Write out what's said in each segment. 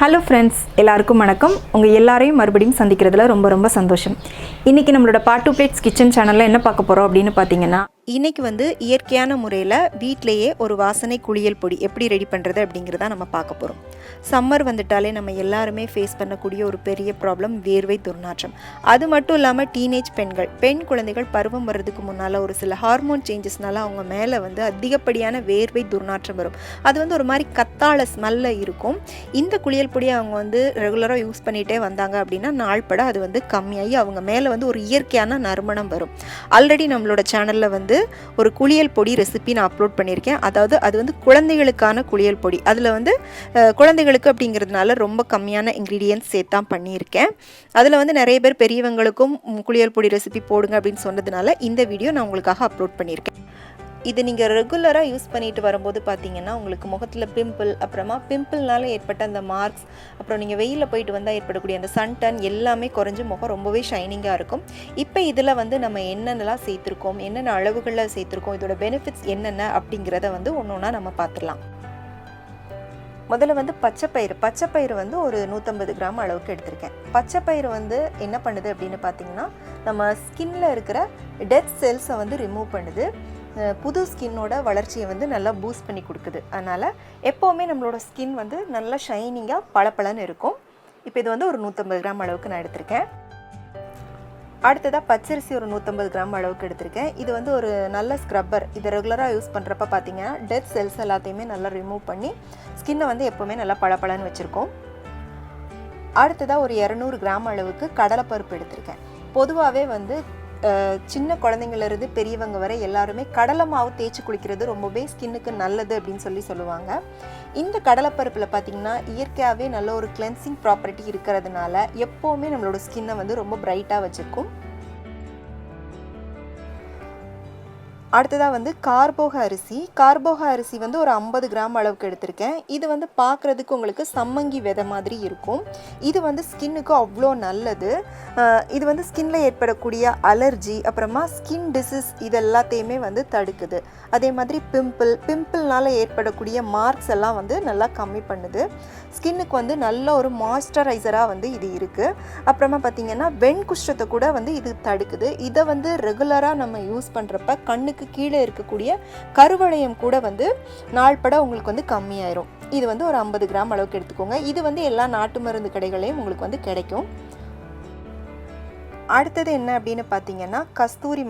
Hello friends, எல்லாருக்கும் வணக்கம். உங்கள் எல்லாரையும் மறுபடியும் சந்திக்கிறதுல ரொம்ப சந்தோஷம். இன்றைக்கி நம்மளோட பார்ட் 2 பிளேட்ஸ் கிச்சன் சேனலில் என்ன பார்க்க போகிறோம் அப்படின்னு பார்த்தீங்கன்னா, இன்றைக்கி இயற்கையான முறையில் வீட்டிலையே ஒரு வாசனை குளியல் பொடி எப்படி ரெடி பண்ணுறது அப்படிங்கிறத நம்ம பார்க்க போகிறோம். சம்மர் வந்துட்டாலே நம்ம எல்லாருமே ஃபேஸ் பண்ணக்கூடிய ஒரு பெரிய ப்ராப்ளம் வேர்வை துர்நாற்றம். அது மட்டும் இல்லாமல் டீனேஜ் பெண் குழந்தைகள் பருவம் வர்றதுக்கு முன்னால் ஒரு சில ஹார்மோன் சேஞ்சஸ்னால அவங்க மேலே அதிகப்படியான வேர்வை துர்நாற்றம் வரும். அது ஒரு மாதிரி கத்தாழ ஸ்மெல்ல இருக்கும். இந்த குளியல் பொடியை அவங்க ரெகுலராக யூஸ் பண்ணிகிட்டே வந்தாங்க அப்படின்னா நாள்பட அது கம்மியாகி அவங்க மேலே ஒரு இயற்கையான நறுமணம் வரும். ஆல்ரெடி நம்மளோட சேனலில் ஒரு குளியல் பொடி ரெசிபி நான் அப்லோட் பண்ணியிருக்கேன். அதாவது அது குழந்தைகளுக்கான குளியல் பொடி. அதில் குழந்தைகளுக்கு அப்படிங்கிறதுனால ரொம்ப கம்மியான இன்க்ரீடியன்ட்ஸ் சேர்த்தான் பண்ணியிருக்கேன். அதில் நிறைய பேர் பெரியவங்களுக்கும் குளியல் பொடி ரெசிபி போடுங்க அப்படின்னு சொன்னதுனால இந்த வீடியோ நான் உங்களுக்காக அப்லோட் பண்ணியிருக்கேன். இது நீங்கள் ரெகுலராக யூஸ் பண்ணிட்டு வரும்போது பார்த்தீங்கன்னா உங்களுக்கு முகத்தில் பிம்பிள், அப்புறமா பிம்பிள்னால ஏற்பட்ட அந்த மார்க்ஸ், அப்புறம் நீங்கள் வெயிலில் போயிட்டு வந்தால் ஏற்படக்கூடிய அந்த சன்டன் எல்லாமே குறைஞ்சி முகம் ரொம்பவே ஷைனிங்காக இருக்கும். இப்போ இதில் நம்ம என்னென்னலாம் சேர்த்துருக்கோம், என்னென்ன அளவுகளில் சேர்த்துருக்கோம், இதோட பெனிஃபிட்ஸ் என்னென்ன அப்படிங்கிறத ஒன்று ஒன்றா நம்ம பார்த்துடலாம். முதல்ல பச்சைப்பயிறு ஒரு 150 கிராம் அளவுக்கு எடுத்திருக்கேன். பச்சைப்பயிறு என்ன பண்ணுது அப்படின்னு பார்த்தீங்கன்னா, நம்ம ஸ்கின்ல இருக்கிற டெட் செல்ஸை ரிமூவ் பண்ணுது. புது ஸ்கின்னோட வளர்ச்சியை நல்லா பூஸ்ட் பண்ணி கொடுக்குது. அதனால் எப்போவுமே நம்மளோட ஸ்கின் நல்லா ஷைனிங்காக பளபளன்னு இருக்கும். இப்போ இது ஒரு 150 கிராம் அளவுக்கு நான் எடுத்திருக்கேன். அடுத்ததாக பச்சரிசி ஒரு 150 கிராம் அளவுக்கு எடுத்திருக்கேன். இது ஒரு நல்ல ஸ்க்ரப்பர். இதை ரெகுலராக யூஸ் பண்ணுறப்ப பார்த்தீங்கன்னா டெட் செல்ஸ் எல்லாத்தையுமே நல்லா ரிமூவ் பண்ணி ஸ்கின்னை எப்போவுமே நல்லா பளபளன்னு வச்சுருக்கோம். அடுத்ததாக ஒரு 200 கிராம் அளவுக்கு கடலைப்பருப்பு எடுத்திருக்கேன். பொதுவாகவே சின்ன குழந்தைங்கள்லேருந்து பெரியவங்க வரை எல்லாருமே கடலை மாவு தேய்ச்சி குளிக்கிறது ரொம்பவே ஸ்கின்னுக்கு நல்லது அப்படின்னு சொல்லுவாங்க. இந்த கடலைப்பருப்பில் பார்த்திங்கன்னா இயற்கையாகவே நல்ல ஒரு கிளென்சிங் ப்ராப்பர்ட்டி இருக்கிறதுனால எப்போவுமே நம்மளோட ஸ்கின்னை ரொம்ப பிரைட்டாக வச்சுருக்கும். அடுத்ததாக கார்போக அரிசி ஒரு 50 கிராம் அளவுக்கு எடுத்திருக்கேன். இது பார்க்குறதுக்கு உங்களுக்கு சம்மங்கி விதை மாதிரி இருக்கும். இது ஸ்கின்னுக்கு அவ்வளோ நல்லது. இது ஸ்கின்னில் ஏற்படக்கூடிய அலர்ஜி, அப்புறமா ஸ்கின் டிசீஸ் இது எல்லாத்தையுமே தடுக்குது. அதே மாதிரி பிம்பிள்னால ஏற்படக்கூடிய மார்க்ஸ் எல்லாம் நல்லா கம்மி பண்ணுது. ஸ்கின்னுக்கு நல்ல ஒரு மாய்ஸ்சரைசராக இது இருக்குது. அப்புறமா பார்த்திங்கன்னா வெண்குஷ்டத்தை கூட இது தடுக்குது. இதை ரெகுலராக நம்ம யூஸ் பண்ணுறப்ப கண்ணுக்கு கீழே இருக்கக்கூடிய கருவளையம் கூட நாள்பட உங்களுக்கு கம்மியாயிரும். இது ஒரு 50 கிராம் அளவுக்கு எடுத்துக்கோங்க. இது எல்லா நாட்டு மருந்து கடைகளையும் உங்களுக்கு கிடைக்கும். அடுத்தது என்ன அப்படின்னு பார்த்தீங்கன்னா கஸ்தூரி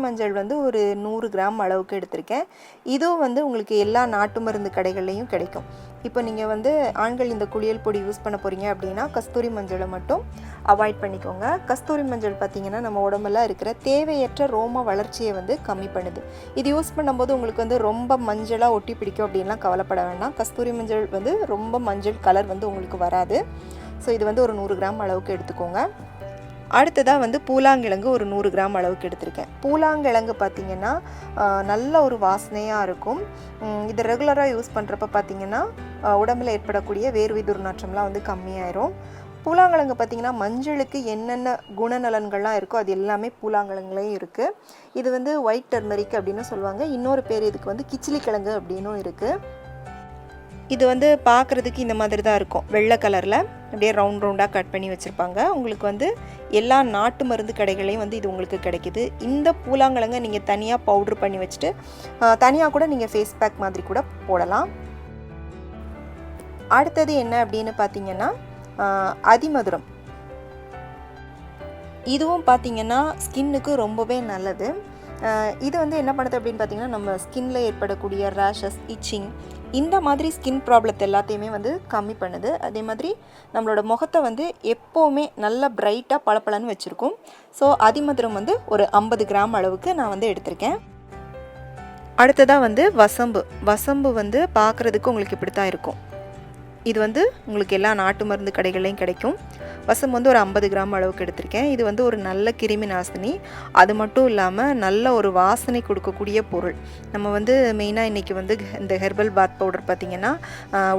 மஞ்சள் ஒரு 100 கிராம் அளவுக்கு எடுத்திருக்கேன். இதுவும் உங்களுக்கு எல்லா நாட்டு மருந்து கடைகள்லையும் கிடைக்கும். இப்போ நீங்கள் ஆண்கள் இந்த குளியல் பொடி யூஸ் பண்ண போகிறீங்க அப்படின்னா கஸ்தூரி மஞ்சளை மட்டும் அவாய்ட் பண்ணிக்கோங்க. கஸ்தூரி மஞ்சள் பார்த்திங்கன்னா நம்ம உடம்புல இருக்கிற தேவையற்ற ரோம வளர்ச்சியை கம்மி பண்ணுது. இது யூஸ் பண்ணும்போது உங்களுக்கு ரொம்ப மஞ்சளாக ஒட்டி பிடிக்கும் அப்படின்லாம் கவலைப்பட வேண்டாம். கஸ்தூரி மஞ்சள் ரொம்ப மஞ்சள் கலர் உங்களுக்கு வராது. ஸோ இது ஒரு 100 கிராம் அளவுக்கு எடுத்துக்கோங்க. அடுத்ததாக பூலாங்கிழங்கு ஒரு 100 கிராம் அளவுக்கு எடுத்திருக்கேன். பூலாங்கிழங்கு பார்த்திங்கன்னா நல்ல ஒரு வாசனையாக இருக்கும். இதை ரெகுலராக யூஸ் பண்ணுறப்ப பார்த்திங்கன்னா உடம்பில் ஏற்படக்கூடிய வேர்வை துர்நாற்றம்லாம் கம்மியாயிரும். பூலாங்கிழங்கு பார்த்திங்கன்னா மஞ்சளுக்கு என்னென்ன குணநலன்கள்லாம் இருக்கோ அது எல்லாமே பூலாங்கிழங்குலையும் இருக்குது. இது ஒயிட் டர்மரிக் அப்படின்னு சொல்லுவாங்க. இன்னொரு பேர் இதுக்கு கிச்சிலி கிழங்கு அப்படின்னும் இருக்குது. இது பார்க்குறதுக்கு இந்த மாதிரி தான் இருக்கும். வெள்ளை கலரில் அப்படியே ரவுண்டாக கட் பண்ணி வச்சுருப்பாங்க. உங்களுக்கு எல்லா நாட்டு மருந்து கடைகளையும் இது உங்களுக்கு கிடைக்கிது. இந்த பூலாங்கிழங்கை நீங்கள் தனியாக பவுட்ரு பண்ணி வச்சுட்டு தனியாக கூட நீங்கள் ஃபேஸ் பேக் மாதிரி கூட போடலாம். அடுத்தது என்ன அப்படின்னு பார்த்தீங்கன்னா அதிமதுரம். இதுவும் பார்த்திங்கன்னா ஸ்கின்னுக்கு ரொம்பவே நல்லது. இது என்ன பண்ணுது அப்படின்னு பார்த்தீங்கன்னா நம்ம ஸ்கின்னில் ஏற்படக்கூடிய ரேஷஸ், இச்சிங் இந்த மாதிரி ஸ்கின் ப்ராப்ளத்தை எல்லாத்தையுமே கம்மி பண்ணுது. அதே மாதிரி நம்மளோட முகத்தை எப்போவுமே நல்லா பிரைட்டாக பளபளன்னு வச்சுருக்கும். ஸோ அதிமதுரம் ஒரு 50 கிராம் அளவுக்கு நான் எடுத்திருக்கேன். அடுத்ததாக வசம்பு பார்க்குறதுக்கு உங்களுக்கு இப்படி தான் இருக்கும். இது உங்களுக்கு எல்லா நாட்டு மருந்து கடைகள்லையும் கிடைக்கும். வசம் ஒரு 50 கிராம் அளவுக்கு எடுத்திருக்கேன். இது ஒரு நல்ல கிருமி நாசினி. அது மட்டும் இல்லாமல் நல்ல ஒரு வாசனை கொடுக்கக்கூடிய பொருள். நம்ம மெயினாக இன்றைக்கி இந்த ஹெர்பல் பாத் பவுடர் பார்த்திங்கன்னா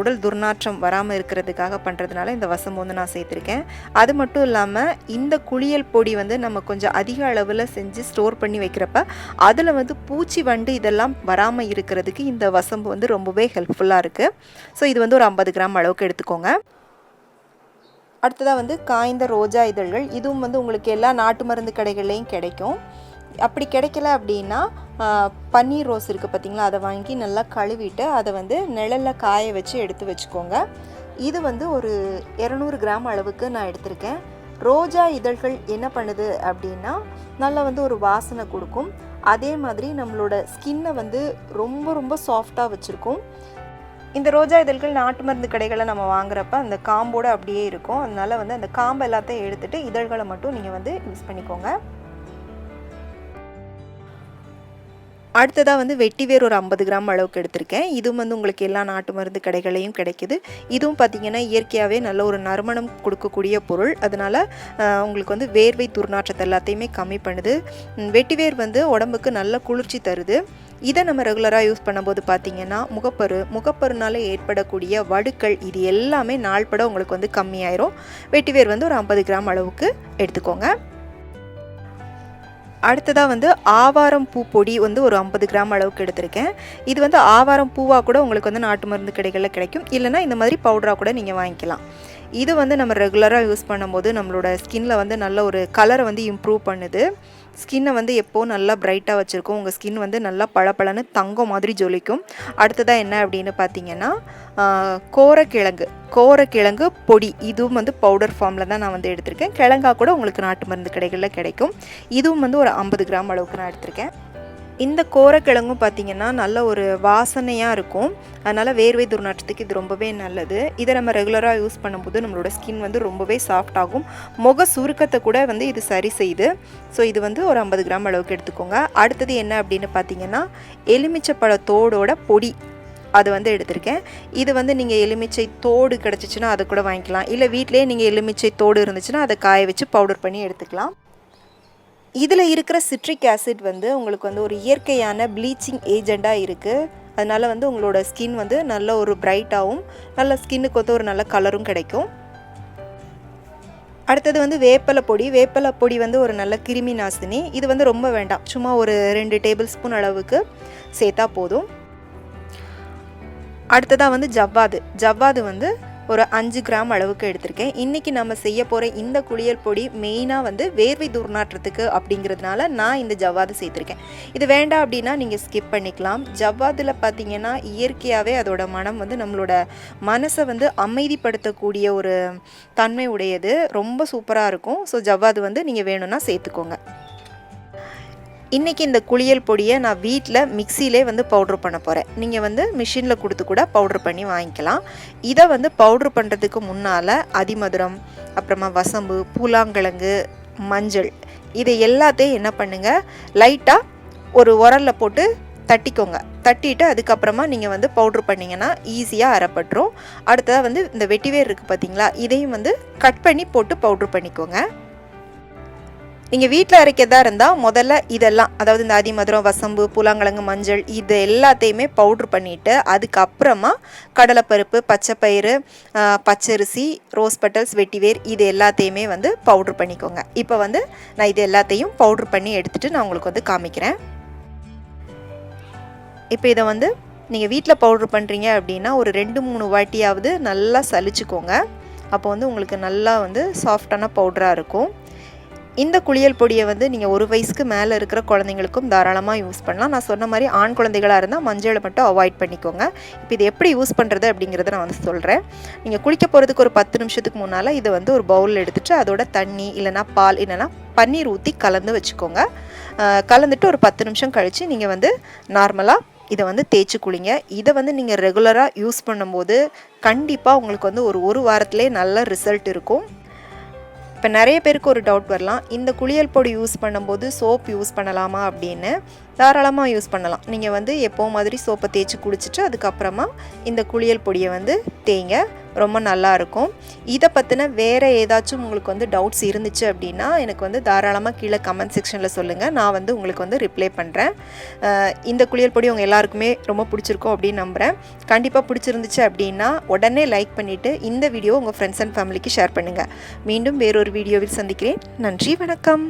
உடல் துர்நாற்றம் வராமல் இருக்கிறதுக்காக பண்ணுறதுனால இந்த வசம் நான் சேர்த்துருக்கேன். அது மட்டும் இல்லாமல் இந்த குளியல் பொடி நம்ம கொஞ்சம் அதிக அளவில் செஞ்சு ஸ்டோர் பண்ணி வைக்கிறப்ப அதில் பூச்சி வண்டு இதெல்லாம் வராமல் இருக்கிறதுக்கு இந்த வசம்பு ரொம்பவே ஹெல்ப்ஃபுல்லாக இருக்குது. ஸோ இது ஒரு 50 கிராம் கிராம் அளவுக்கு எடுத்துக்கோங்க. அடுத்ததாக வந்து காய்ந்த ரோஜா இதழ்கள், இதுவும் வந்து உங்களுக்கு எல்லா நாட்டு மருந்து கடைகள்லையும் கிடைக்கும். அப்படி கிடைக்கல அப்படின்னா பன்னீர் ரோஸ் இருக்குது பார்த்திங்களா, அதை வாங்கி நல்லா கழுவிட்டு அதை வந்து நிழலில் காய வச்சு எடுத்து வச்சுக்கோங்க. இது வந்து ஒரு 200 கிராம் அளவுக்கு நான் எடுத்திருக்கேன். ரோஜா இதழ்கள் என்ன பண்ணுது அப்படின்னா நல்லா வந்து ஒரு வாசனை கொடுக்கும். அதே மாதிரி நம்மளோட ஸ்கின்னை வந்து ரொம்ப ரொம்ப சாஃப்டாக வச்சுருக்கும். இந்த ரோஜா இதழ்கள் நாட்டு மருந்து கடைகளில் நம்ம வாங்குறப்ப அந்த காம்போடு அப்படியே இருக்கும். அதனால் வந்து அந்த காம்பை எல்லாத்தையும் எடுத்துகிட்டு இதழ்களை மட்டும் நீங்கள் வந்து யூஸ் பண்ணிக்கோங்க. அடுத்ததாக வந்து வெட்டிவேர் ஒரு 50 கிராம் அளவுக்கு எடுத்திருக்கேன். இதுவும் வந்து உங்களுக்கு எல்லா நாட்டு மருந்து கடைகளையும் கிடைக்கிது. இதுவும் பார்த்திங்கன்னா இயற்கையாகவே நல்ல ஒரு நறுமணம் கொடுக்கக்கூடிய பொருள். அதனால் உங்களுக்கு வந்து வேர்வை துர்நாற்றத்தை எல்லாத்தையுமே கம்மி பண்ணுது. வெட்டிவேர் வந்து உடம்புக்கு நல்ல குளிர்ச்சி தருது. இதை நம்ம ரெகுலராக யூஸ் பண்ணும்போது பார்த்திங்கன்னா முகப்பருனால ஏற்படக்கூடிய வடுக்கள் இது எல்லாமே நாள்பட உங்களுக்கு வந்து கம்மியாயிரும். வெட்டிவேர் வந்து ஒரு 50 கிராம் அளவுக்கு எடுத்துக்கோங்க. அடுத்ததாக வந்து ஆவாரம் பூ பொடி வந்து ஒரு 50 கிராம் அளவுக்கு எடுத்திருக்கேன். இது வந்து ஆவாரம் பூவாக கூட உங்களுக்கு வந்து நாட்டு மருந்து கடைகளில் கிடைக்கும். இல்லைனா இந்த மாதிரி பவுடராக கூட நீங்கள் வாங்கிக்கலாம். இது வந்து நம்ம ரெகுலராக யூஸ் பண்ணும்போது நம்மளோட ஸ்கின்னில் வந்து நல்ல ஒரு கலரை வந்து இம்ப்ரூவ் பண்ணுது. ஸ்கின்னை வந்து எப்போது நல்லா பிரைட்டாக வச்சுருக்கும். உங்கள் ஸ்கின் வந்து நல்லா பளபளன்னு தங்கம் மாதிரி ஜொலிக்கும். அடுத்ததாக என்ன அப்படின்னு பார்த்தீங்கன்னா கோரக்கிழங்கு பொடி, இதுவும் வந்து பவுடர் ஃபார்மில் தான் நான் வந்து எடுத்திருக்கேன். கிழங்கா கூட உங்களுக்கு நாட்டு மருந்து கடைகளில் கிடைக்கும். இதுவும் வந்து ஒரு 50 கிராம் அளவுக்கு நான் எடுத்திருக்கேன். இந்த கோரக்கிழங்கும் பார்த்திங்கன்னா நல்ல ஒரு வாசனையாக இருக்கும். அதனால் வேர்வை துர்நாற்றத்துக்கு இது ரொம்பவே நல்லது. இதை நம்ம ரெகுலராக யூஸ் பண்ணும்போது நம்மளோட ஸ்கின் வந்து ரொம்பவே சாஃப்ட் ஆகும். முக சுருக்கத்தை கூட வந்து இது சரி செய்யுது. ஸோ இது வந்து ஒரு 50 கிராம் அளவுக்கு எடுத்துக்கோங்க. அடுத்தது என்ன அப்படின்னு பார்த்தீங்கன்னா எலுமிச்சைப்பழத்தோடோட பொடி, அது வந்து எடுத்திருக்கேன். இது வந்து நீங்கள் எலுமிச்சை தோடு கிடச்சிச்சின்னா அதை கூட வாங்கிக்கலாம். இல்லை வீட்டிலேயே நீங்கள் எலுமிச்சை தோடு இருந்துச்சுன்னா அதை காய வச்சு பவுடர் பண்ணி எடுத்துக்கலாம். இதில் இருக்கிற சிட்ரிக் ஆசிட் வந்து உங்களுக்கு வந்து ஒரு இயற்கையான ப்ளீச்சிங் ஏஜெண்ட்டாக இருக்குது. அதனால் வந்து உங்களோட ஸ்கின் வந்து நல்ல ஒரு பிரைட்டாகவும் நல்ல ஸ்கின்னுக்கு வந்து ஒரு நல்ல கலரும் கிடைக்கும். அடுத்தது வந்து வேப்பலை பொடி வந்து ஒரு நல்ல கிருமி நாசினி. இது வந்து ரொம்ப வேண்டாம், சும்மா ஒரு 2 டேபிள் ஸ்பூன் அளவுக்கு சேர்த்தா போதும். அடுத்ததாக வந்து ஜவ்வாது வந்து ஒரு 5 கிராம் அளவுக்கு எடுத்திருக்கேன். இன்றைக்கி நம்ம செய்ய போகிற இந்த குளியல் பொடி மெயினாக வந்து வேர்வை துர்நாற்றத்துக்கு அப்படிங்கிறதுனால நான் இந்த ஜவ்வாது சேர்த்துருக்கேன். இது வேண்டாம் அப்படின்னா நீங்கள் ஸ்கிப் பண்ணிக்கலாம். ஜவ்வாதில் பார்த்திங்கன்னா இயற்கையாகவே அதோட மனம் வந்து நம்மளோட மனசை வந்து அமைதிப்படுத்தக்கூடிய ஒரு தன்மை உடையது. ரொம்ப சூப்பராக இருக்கும். ஸோ ஜவ்வாது வந்து நீங்கள் வேணும்னா சேர்த்துக்கோங்க. இன்றைக்கி இந்த குளியல் பொடியை நான் வீட்டில் மிக்சியிலே வந்து பவுட்ரு பண்ண போகிறேன். நீங்கள் வந்து மிஷினில் கொடுத்து கூட பவுட்ரு பண்ணி வாங்கிக்கலாம். இதை வந்து பவுட்ரு பண்ணுறதுக்கு முன்னால் அதிமதுரம், அப்புறமா வசம்பு, பூலாங்கிழங்கு, மஞ்சள், இதை எல்லாத்தையும் என்ன பண்ணுங்கள், லைட்டாக ஒரு உரலில் போட்டு தட்டிக்கோங்க. தட்டிட்டு அதுக்கப்புறமா நீங்கள் வந்து பவுட்ரு பண்ணிங்கன்னா ஈஸியாக அரைப்பட்டுரும். அடுத்ததாக வந்து இந்த வெட்டிவேர் இருக்குது பார்த்திங்களா, இதையும் வந்து கட் பண்ணி போட்டு பவுட்ரு பண்ணிக்கோங்க. நீங்கள் வீட்டில் அரைக்கிறதா இருந்தால் முதல்ல இதெல்லாம், அதாவது இந்த அதிமதுரம், வசம்பு, பூலாங்கிழங்கு, மஞ்சள், இது எல்லாத்தையுமே பவுட்ரு பண்ணிவிட்டு அதுக்கப்புறமா கடலைப்பருப்பு, பச்சைப்பயிறு, பச்சரிசி, ரோஸ் பெட்டல்ஸ், வெட்டிவேர், இது எல்லாத்தையுமே வந்து பவுட்ரு பண்ணிக்கோங்க. இப்போ வந்து நான் இது எல்லாத்தையும் பவுட்ரு பண்ணி எடுத்துகிட்டு நான் உங்களுக்கு வந்து காமிக்கிறேன். இப்போ இதை வந்து நீங்கள் வீட்டில் பவுட்ரு பண்ணுறீங்க அப்படின்னா ஒரு 2-3 வாட்டியாவது நல்லா சலிச்சுக்கோங்க. அப்போ வந்து உங்களுக்கு நல்லா வந்து சாஃப்டான பவுடராக இருக்கும். இந்த குளியல் பொடியை வந்து நீங்கள் 1 வயசுக்கு மேலே இருக்கிற குழந்தைங்களுக்கும் தாராளமாக யூஸ் பண்ணலாம். நான் சொன்ன மாதிரி ஆண் குழந்தைகளாக இருந்தால் மஞ்சளை மட்டும் அவாய்ட் பண்ணிக்கோங்க. இப்போ இது எப்படி யூஸ் பண்ணுறது அப்படிங்கிறத நான் வந்து சொல்கிறேன். நீங்கள் குளிக்க போகிறதுக்கு ஒரு 10 நிமிஷத்துக்கு முன்னால் இதை வந்து ஒரு பவுலில் எடுத்துகிட்டு அதோட தண்ணி இல்லைனா பால் இல்லைனா பன்னீர் ஊற்றி கலந்து வச்சுக்கோங்க. கலந்துட்டு ஒரு 10 நிமிஷம் கழித்து நீங்கள் வந்து நார்மலாக இதை வந்து தேய்ச்சி குளிங்க. இதை வந்து நீங்கள் ரெகுலராக யூஸ் பண்ணும்போது கண்டிப்பாக உங்களுக்கு வந்து ஒரு வாரத்திலே நல்ல ரிசல்ட் இருக்கும். இப்போ நிறைய பேருக்கு ஒரு டவுட் வரலாம், இந்த குளியல் பொடி யூஸ் பண்ணும்போது சோப் யூஸ் பண்ணலாமா அப்படின்னு. தாராளமாக யூஸ் பண்ணலாம். நீங்கள் வந்து எப்போவும் மாதிரி சோப்பை தேய்ச்சி குளிச்சுட்டு அதுக்கப்புறமா இந்த குளியல் பொடியை வந்து தேய்ங்க, ரொம்ப நல்லாயிருக்கும். இதை பற்றின வேறு ஏதாச்சும் உங்களுக்கு வந்து டவுட்ஸ் இருந்துச்சு அப்படின்னா எனக்கு வந்து தாராளமாக கீழே கமெண்ட் செக்ஷனில் சொல்லுங்கள். நான் வந்து உங்களுக்கு வந்து ரிப்ளை பண்ணுறேன். இந்த குளியல் பொடி உங்கள் எல்லாருக்குமே ரொம்ப பிடிச்சிருக்கும் அப்படின்னு நம்புகிறேன். கண்டிப்பாக பிடிச்சிருந்துச்சு அப்படின்னா உடனே லைக் பண்ணிவிட்டு இந்த வீடியோ உங்கள் ஃப்ரெண்ட்ஸ் அண்ட் ஃபேமிலிக்கு ஷேர் பண்ணுங்கள். மீண்டும் வேறொரு வீடியோவில் சந்திக்கிறேன். நன்றி, வணக்கம்.